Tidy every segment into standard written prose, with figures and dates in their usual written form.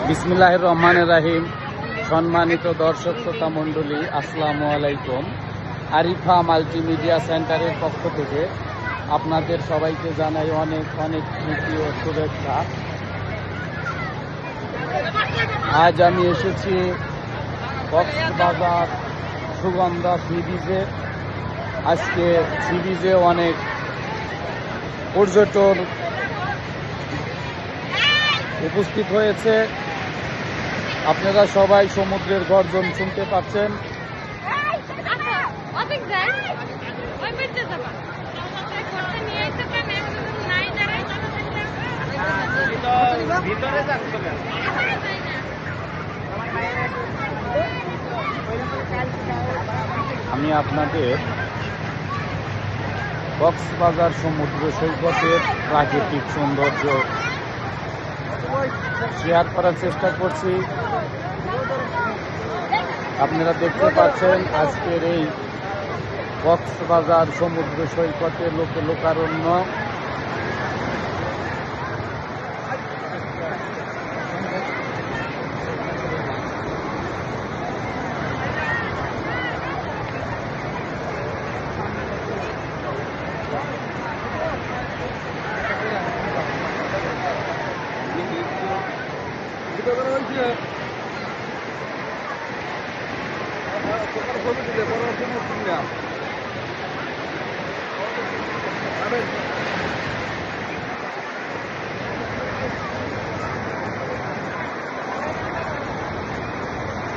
বিসমিল্লাহির রহমানির রহিম। সম্মানিত দর্শক শ্রোতা মণ্ডলী, আসসালামু আলাইকুম। আরিফা মাল্টিমিডিয়া সেন্টারের পক্ষ থেকে আপনাদের সবাইকে জানাই অনেক অনেক প্রীতি ও শুভেচ্ছা। আজ আমি এসেছি কক্সবাজার সুগন্ধা সি বিচে। আজকে সি বিচে অনেক পর্যটন উপস্থিত হয়েছে। আপনারা সবাই সমুদ্রের গর্জন শুনতে পাচ্ছেন। আমি আপনাদের কক্সবাজার সমুদ্র সৈকতের প্রাকৃতিক সৌন্দর্য শেয়ার করার চেষ্টা করছি। আপনারা দেখতে পাচ্ছেন আজকের এই কক্সবাজার সমুদ্র সৈকতে লোকারণ্য।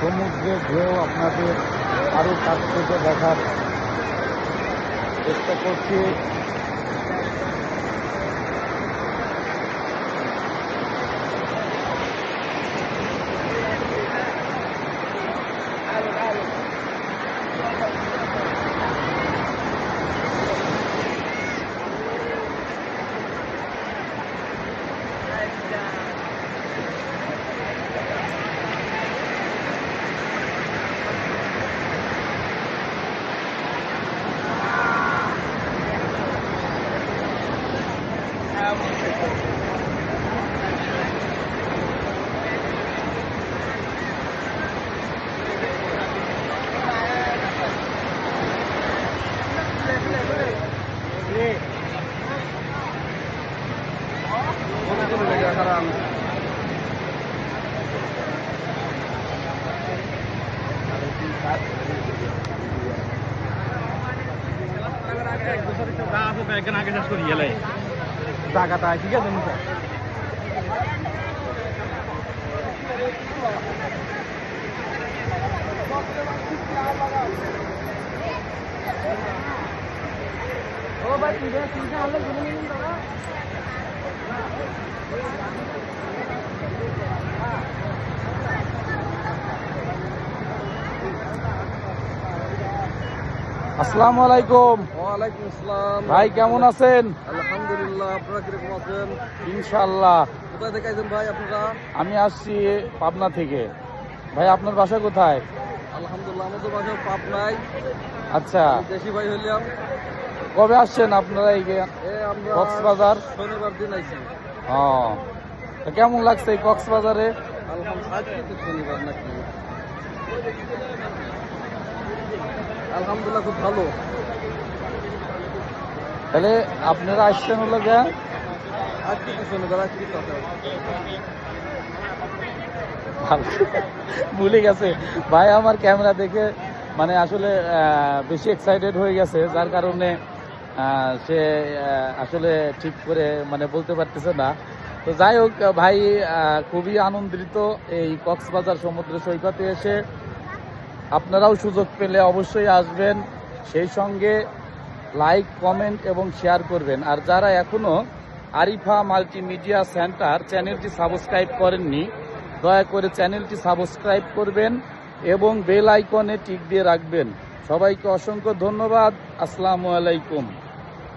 সমুদ্রের ঢেউ আপনাদের আরো কাছ থেকে দেখার চেষ্টা করছি। জায়গাটা ঠিক আছে ও ভাই আসসালামু আলাইকুম। ওয়ালাইকুম আসসালাম। ভাই কেমন আছেন? আলহামদুলিল্লাহ, আপনারা কিরকম আছেন? ইনশাআল্লাহ। কোথায় থেকে আছেন ভাই আপনারা? আমি আসছি পাবনা থেকে। ভাই আপনার বাসা কোথায়? আলহামদুলিল্লাহ, আমাদের বাসা পাবনায়। আচ্ছা, দেশি ভাই হইলাম। কবে আসছেন আপনারা এই আমরা কক্সবাজার? শনিবার দিন আইছি। ও, তো কেমন লাগছে এই কক্সবাজারে? আলহামদুলিল্লাহ, শনিবার নাকি? আলহামদুলিল্লাহ, খুব ভালো। তাহলে আপনারা আসছেন হলো গা আজকে তো শনিবার, আজকে কথা ভালো ভুলে গেছে ভাই। আমার ক্যামেরা দেখে মানে আসলে বেশি এক্সাইটেড হয়ে গেছে, যার কারণে সে আসলে ঠিক করে মানে বলতে পারতেছে না। তো যাই হোক ভাই, খুবই আনন্দিত এই কক্সবাজার সমুদ্র সৈকতে এসে। আপনারাও সুযোগ পেলে অবশ্যই আসবেন, সেই সঙ্গে লাইক, কমেন্ট এবং শেয়ার করবেন। আর যারা এখনো আরিফা মাল্টিমিডিয়া সেন্টার চ্যানেলটি সাবস্ক্রাইব করেননি, দয়া করে চ্যানেলটি সাবস্ক্রাইব করবেন এবং বেল আইকনে টিক দিয়ে রাখবেন। সবাইকে অসংখ্য ধন্যবাদ। আসসালামু আলাইকুম।